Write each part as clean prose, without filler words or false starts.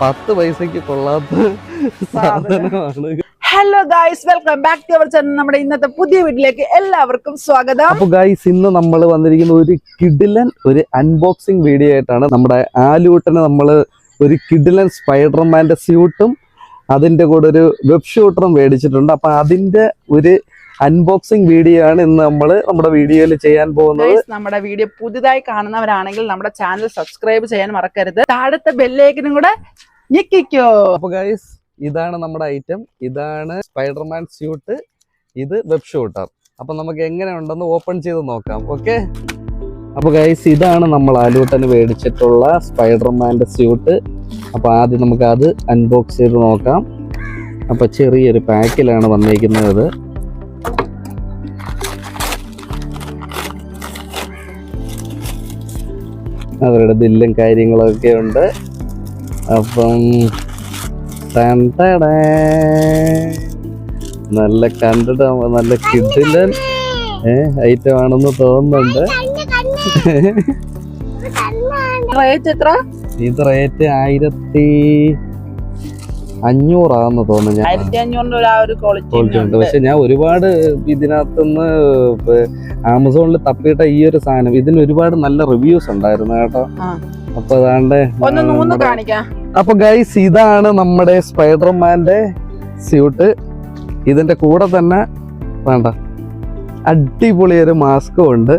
10 പൈസക്ക് കൊള്ളാത്ത സാധനമാണ്. Hello guys, welcome back to our channel. നമ്മുടെ ഇന്നത്തെ പുതിയ വീട്ടിലേക്ക് എല്ലാവർക്കും സ്വാഗതം. അപ്പൊ ഗൈസ്, ഇന്ന് നമ്മൾ വന്നിരിക്കുന്ന ഒരു കിഡിലൻ ഒരു അൺബോക്സിംഗ് വീഡിയോ ആയിട്ടാണ്. നമ്മുടെ ആലൂട്ടന് നമ്മൾ ഒരു കിഡിലൻ സ്പൈഡർമാന്റെ സ്യൂട്ടും അതിന്റെ കൂടെ ഒരു വെബ് ഷൂട്ടറും മേടിച്ചിട്ടുണ്ട്. അപ്പൊ അതിന്റെ ഒരു അൺബോക്സിംഗ് വീഡിയോ ആണ് ഇന്ന് നമ്മൾ നമ്മുടെ വീഡിയോയിൽ ചെയ്യാൻ പോകുന്നത്. നമ്മുടെ വീഡിയോ പുതുതായി കാണുന്നവരാണെങ്കിൽ നമ്മുടെ ചാനൽ സബ്സ്ക്രൈബ് ചെയ്യാൻ മറക്കരുത്. താഴത്തെ ബെല്ലൈക്കനും കൂടെ ഞെക്കിക്കോ. അപ്പൊ ഗൈസ്, ഇതാണ് നമ്മുടെ ഐറ്റം. ഇതാണ് സ്പൈഡർമാൻ സ്യൂട്ട്, ഇത് വെബ് ഷൂട്ടർ. അപ്പൊ നമുക്ക് എങ്ങനെ ഉണ്ടെന്ന് ഓപ്പൺ ചെയ്ത് നോക്കാം. ഓക്കെ. അപ്പൊ ഗൈസ്, ഇതാണ് നമ്മൾ ആലൂട്ടന് മേടിച്ചിട്ടുള്ള സ്പൈഡർമാന്റെ സ്യൂട്ട്. അപ്പൊ ആദ്യം നമുക്ക് അത് അൺബോക്സ് ചെയ്ത് നോക്കാം. അപ്പൊ ചെറിയൊരു പാക്കിലാണ് വന്നിരിക്കുന്നത്. അവരുടെ ബില്ലും കാര്യങ്ങളൊക്കെ ഉണ്ട്. അപ്പം നല്ല കണ്ടിട്ട് നല്ല കിഡിലൻ ഐറ്റം ആണെന്ന് തോന്നുന്നുണ്ട്. ഇത് റേറ്റ് 1500 തോന്നുന്നു. ക്വാളിറ്റി ഉണ്ട്. പക്ഷെ ഞാൻ ഒരുപാട് ഇതിനകത്തുനിന്ന് ആമസോണിൽ തപ്പിയിട്ട ഈ ഒരു സാധനം, ഇതിന് ഒരുപാട് നല്ല റിവ്യൂസ് ഉണ്ടായിരുന്നു കേട്ടോ. അപ്പൊ അതാണ്ട് അപ്പൊ ഗൈസ്, ഇതാണ് നമ്മുടെ സ്പൈഡർമാന്റെ സ്യൂട്ട്. ഇതിന്റെ കൂടെ തന്നെ വേണ്ട അടിപൊളി ഒരു മാസ്കും ഉണ്ട്.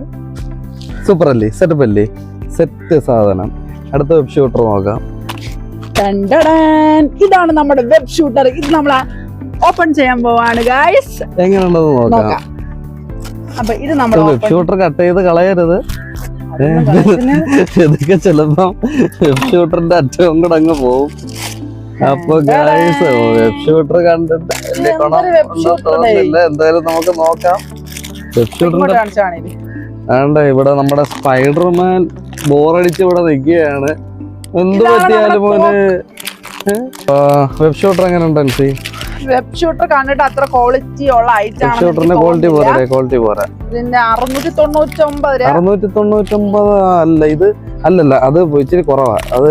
സൂപ്പർ അല്ലേ? സെറ്റപ്പ് അല്ലേ? സെറ്റ് സാധനം. അടുത്ത വെബ് ഷൂട്ടർ നോക്കാം. ഇതാണ് നമ്മുടെ വെബ് ഷൂട്ടർ. ഇത് നമ്മൾ ഓപ്പൺ ചെയ്യാൻ പോവാണ് ഗൈസ്. എങ്ങനെയുണ്ടെന്ന് നോക്കാം. അപ്പൊ ഇത് നമ്മൾ വെബ് ഷൂട്ടർ കട്ട് ചെയ്ത് കളയരുത്. ഇതൊക്കെ ചിലപ്പം വെബ് ഷൂട്ടറിന്റെ അറ്റവും കൂടെ അങ്ങ് പോവും. അപ്പൊ ഗൈസ്, വെബ് ഷൂട്ടർ കണ്ടിട്ട് തോന്നുന്നില്ല. എന്തായാലും നമുക്ക് നോക്കാം. വെബ് ഷൂട്ടറിന്റെ ഇവിടെ നമ്മുടെ സ്പൈഡർമാൻ ബോറടിച്ച് ഇവിടെ നിൽക്കുകയാണ്. എന്ത് പറ്റിയാലും മോന്. വെബ് ഷൂട്ടർ എങ്ങനെ ഉണ്ട്? വെബ് ഷൂട്ടർ കണ്ടിട്ട് അത്ര ക്വാളിറ്റി ഉള്ള ഐറ്റം ആണ്. ഷൂട്ടറിന്റെ ക്വാളിറ്റി പോരാ. ഇതിന്റെ 699 അല്ല, ഇത് അല്ലല്ല, അത് ഇച്ചിരി കുറവാ. അത്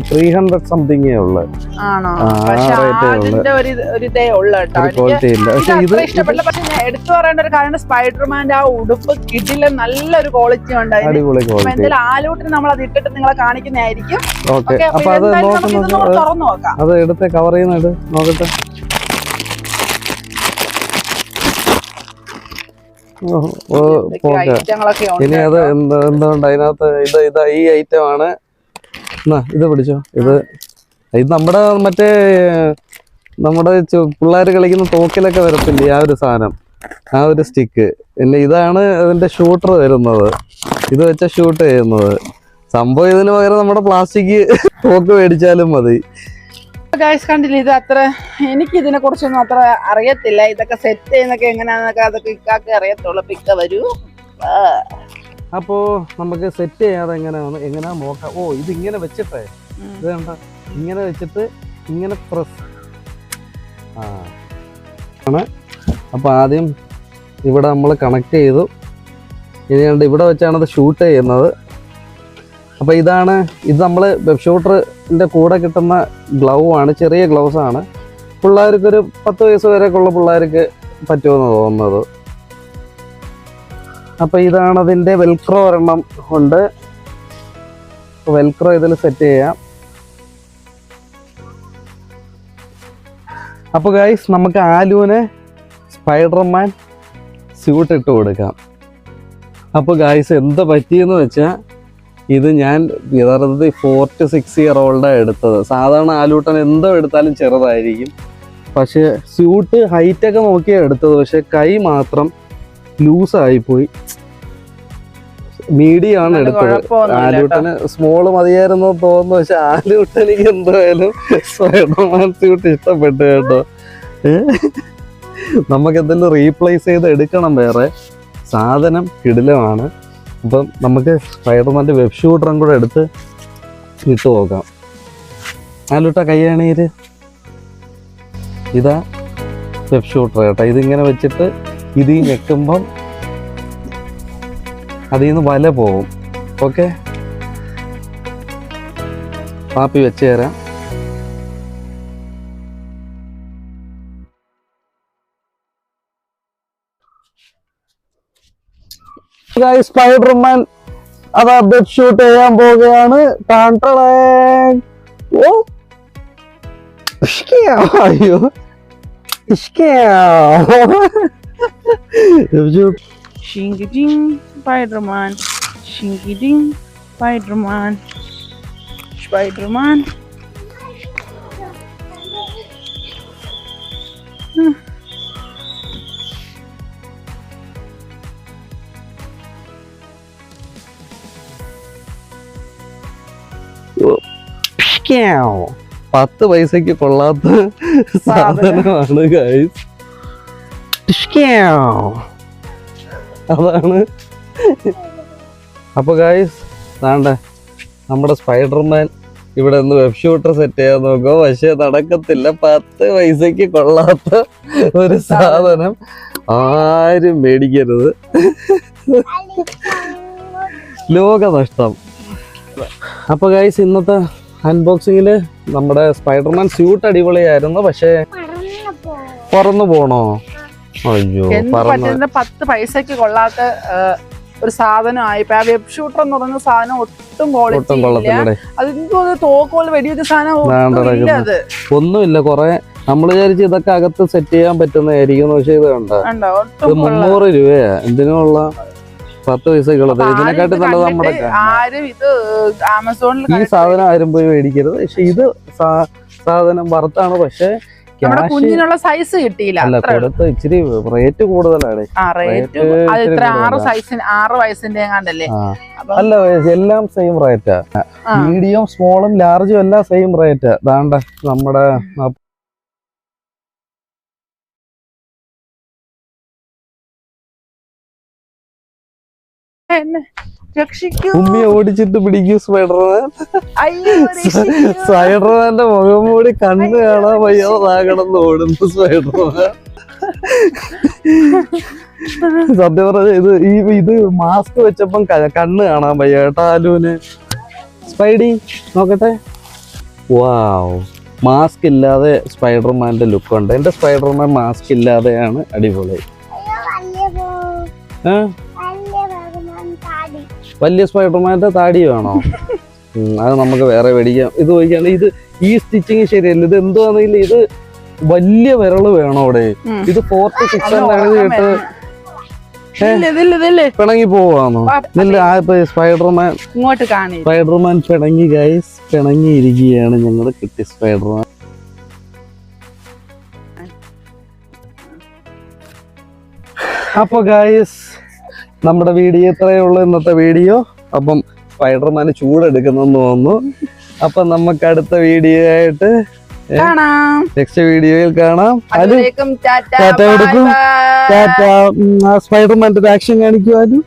300 സംതിങ്ങേ ഉള്ളു. ആണോ? അതിന്റെ ഒരു ഇതേ ഉള്ളു കേട്ടോ. ക്വാളിറ്റി ഇല്ല. പക്ഷെ ഇത് ഇഷ്ടപ്പെട്ടില്ല. പക്ഷെ ഞാൻ എടുത്തു പറയേണ്ട ഒരു കാര്യം, സ്പൈഡർമാന്റെ ആ ഉടുപ്പ് കിഡില് നല്ലൊരു ക്വാളിറ്റി ഉണ്ട്. അടിപൊളി ക്വാളിറ്റി. എന്തായാലും ആലൂട്ടിന് നമ്മൾ അത് ഇട്ടിട്ട് നിങ്ങളെ കാണിക്കുന്നതായിരിക്കും. ഓക്കെ. അപ്പൊ അത് തുറന്നു നോക്കാം. അത് എടുത്ത് കവർ ചെയ്യുന്നത് നോക്കട്ടെ. ഇനി അത് എന്തുകൊണ്ട് അതിനകത്ത് ഇത് ഈ ഐറ്റം ആണ്. ഇത് പിടിച്ചോ. ഇത് നമ്മുടെ പിള്ളേര് കളിക്കുന്ന തോക്കിലൊക്കെ വരത്തില്ലേ ആ ഒരു സാധനം, ആ ഒരു സ്റ്റിക്ക്. പിന്നെ ഇതാണ് അതിന്റെ ഷൂട്ടർ വരുന്നത്. ഇത് വെച്ച ഷൂട്ട് ചെയ്യുന്നത് സംഭവം. ഇതിന് പകരം നമ്മുടെ പ്ലാസ്റ്റിക് തോക്ക് മേടിച്ചാലും മതി. കണ്ടില്ല, ഇത് അത്ര എനിക്ക് ഇതിനെ കുറിച്ചൊന്നും അത്ര അറിയത്തില്ല. ഇതൊക്കെ സെറ്റ് ചെയ്യുന്നൊക്കെ എങ്ങനെയാന്നൊക്കെ അതൊക്കെ ഇക്കാക്ക് അറിയത്തുള്ളൂ. പിക്ക വരൂ. അപ്പോ നമുക്ക് സെറ്റ് ചെയ്യാതെ എങ്ങനെയാ നോക്കാം. ഓ, ഇത് ഇങ്ങനെ വെച്ചിട്ടേ, ഇത് കണ്ട, ഇങ്ങനെ വെച്ചിട്ട് ഇങ്ങനെ പ്രസ് ആണ്. അപ്പൊ ആദ്യം ഇവിടെ നമ്മൾ കണക്ട് ചെയ്തു. ഇനി കണ്ട് ഇവിടെ വെച്ചാണ് അത് ഷൂട്ട് ചെയ്യുന്നത്. അപ്പൊ ഇത് നമ്മൾ വെബ് ഷൂട്ടറിന്റെ കൂടെ കിട്ടുന്ന ഗ്ലൗ ആണ്. ചെറിയ ഗ്ലൗസ് ആണ്. പിള്ളേർക്ക് ഒരു 10 വയസ്സ് വരെയൊക്കെയുള്ള പിള്ളേർക്ക് പറ്റുമെന്ന് തോന്നുന്നത്. അപ്പൊ ഇതാണ് അതിന്റെ വെൽക്രോ ഒരെണ്ണം ഉണ്ട്. വെൽക്രോ ഇതിൽ സെറ്റ് ചെയ്യാം. അപ്പൊ ഗൈസ്, നമുക്ക് ആലുവിന് സ്പൈഡർമാൻ സ്യൂട്ട് ഇട്ട് കൊടുക്കാം. അപ്പൊ ഗൈസ്, എന്താ പറ്റിയെന്ന് വെച്ചാൽ, ഇത് ഞാൻ യഥാർത്ഥത്തിൽ 4 to 6 year old എടുത്തത്. സാധാരണ ആലൂട്ടൻ എന്തോ എടുത്താലും ചെറുതായിരിക്കും. പക്ഷെ സ്യൂട്ട് ഹൈറ്റൊക്കെ നോക്കിയാണ് എടുത്തത്. പക്ഷെ കൈ മാത്രം ലൂസായിപ്പോയി. മീഡിയം ആണ് എടുത്തത്. ആലൂട്ടന് സ്മോള് മതിയായിരുന്നു തോന്നുന്നു. പക്ഷെ ആലൂട്ടനിക്ക് എന്തായാലും സ്പൈഡർമാൻ സ്യൂട്ട് ഇഷ്ടപ്പെട്ടു കേട്ടോ. നമുക്ക് എന്തെങ്കിലും റീപ്ലേസ് ചെയ്ത് എടുക്കണം. വേറെ സാധനം കിടിലമാണ്. അപ്പം നമുക്ക് സ്പൈഡർമാൻ്റെ വെബ് ഷൂട്ടറും കൂടെ എടുത്ത് ഇട്ട് നോക്കാം. ആലൂട്ട കൈയാണീര്. ഇതാ വെബ് ഷൂട്ടർ കേട്ടോ. ഇതിങ്ങനെ വെച്ചിട്ട് ഇത് ഞെക്കുമ്പം അതിൽ നിന്ന് വല പോവും. ഓക്കെ, പാപ്പി വെച്ച് തരാം. സ്പൈഡർമാൻ അതാ ബെഡ് ഷൂട്ട് ചെയ്യാൻ പോവുകയാണ്. ഓ അയ്യോ Shing-a-ding, Spider-Man. Shing-a-ding, Spider-Man. Spider-Man. പത്ത് പൈസക്ക് കൊള്ളാത്ത സാധനമാണ് ഗൈസ്. അതാണ്. അപ്പൊ ഗൈസ് താണ്ട നമ്മുടെ സ്പൈഡർമാൻ ഇവിടെ നിന്ന് വെബ് ഷൂട്ടർ സെറ്റ് ചെയ്യാൻ നോക്കുക. പക്ഷെ നടക്കത്തില്ല. 10 പൈസക്ക് കൊള്ളാത്ത ഒരു സാധനം ആരും മേടിക്കരുത്. ലോകനഷ്ടം. അപ്പൊ ഗൈസ് ഇന്നത്തെ അൺബോക്സിങ്ങില് നമ്മുടെ സ്പൈഡർമാൻ സ്യൂട്ട് അടിപൊളിയായിരുന്നു. പക്ഷെ പറന്നു പോണോ? അയ്യോ, 10 പൈസക്ക് കൊള്ളാത്ത ഒരു സാധനമായി. ഇപ്പൊ ആ വെബ് ഷൂട്ടർ എന്ന് പറയുന്ന സാധനം ഒട്ടും കൊള്ളത്തില്ല. അതിന് തോക്കോല് വെടിവെച്ച സാധനം അത് ഒന്നുമില്ല. കൊറേ നമ്മൾ വിചാരിച്ച് ഇതൊക്കെ അകത്ത് സെറ്റ് ചെയ്യാൻ പറ്റുന്നതായിരിക്കും. പക്ഷെ ഇത് കണ്ടോ, ഇത് 300 രൂപയാ. എന്തിനുള്ള 10 പൈസക്കുള്ളത്. ഇതിനെക്കാട്ടി നല്ലത് നമ്മുടെ ആരും ഇത് ആമസോണിൽ ഈ സാധനം ആരും പോയി മേടിക്കരുത്. പക്ഷെ ഇത് സാധനം വറുത്താണ്. പക്ഷെ കുഞ്ഞിനുള്ള സൈസ് കിട്ടിയില്ല. അല്ല, കൊടുത്ത് ഇച്ചിരി റേറ്റ് കൂടുതലാണ്. 6 വയസ്സിന്റെ എങ്ങാണ്ടല്ലേ. അല്ല, എല്ലാം സെയിം റേറ്റാ. മീഡിയം സ്മോളും ലാർജും എല്ലാം സെയിം റേറ്റാ. ദാണ്ട നമ്മുടെ ഉമ്മയെ ഓടിച്ചിട്ട് പിടിക്കൂ സ്പൈഡർമാൻ. സ്പൈഡർമാന്റെ മുഖം മൂടി കണ്ണ് കാണാൻ വയ്യാതാകണമെന്ന് ഓടുന്നു സ്പൈഡർമാൻ. സത്യം പറഞ്ഞ ഇത് മാസ്ക് വെച്ചപ്പം കണ്ണ് കാണാൻ വയ്യ കേട്ടോ ആലുവിന്. സ്പൈഡി നോക്കട്ടെ. വാവ്, മാസ്ക് ഇല്ലാതെ സ്പൈഡർമാന്റെ ലുക്ക് ഉണ്ട്. എന്റെ സ്പൈഡർമാൻ മാസ്ക് ഇല്ലാതെയാണ് അടിപൊളി. വലിയ സ്പൈഡർമാന്റെ താടി വേണോ? അത് നമുക്ക് വേറെ മേടിക്കാം. ഇത് നോക്കിയാണ്, ഇത് ഈ സ്റ്റിച്ചിങ് ശരിയല്ല. ഇത് എന്തുവാണെന്നില്ല, ഇത് വലിയ വിരള് വേണോ അവിടെ? ഇത് 4 to 6 കേട്ട് പിണങ്ങി പോവാന്നോ? സ്പൈഡർമാൻ പിണങ്ങി ഗൈസ്, പിണങ്ങിയിരിക്കുകയാണ് ഞങ്ങള് കിട്ടി സ്പൈഡർമാൻ. അപ്പൊ ഗൈസ് നമ്മുടെ വീഡിയോ ഇത്രയേ ഉള്ളൂ, ഇന്നത്തെ വീഡിയോ. അപ്പം സ്പൈഡർമാന് ചൂടെടുക്കുന്നെന്ന് തോന്നുന്നു. അപ്പൊ നമുക്ക് അടുത്ത വീഡിയോ ആയിട്ട് നെക്സ്റ്റ് വീഡിയോയിൽ കാണാം. ടാറ്റ കൊടുക്കും. ടാറ്റ. സ്പൈഡർമാന്റെ ആക്ഷൻ കാണിക്കുവാനും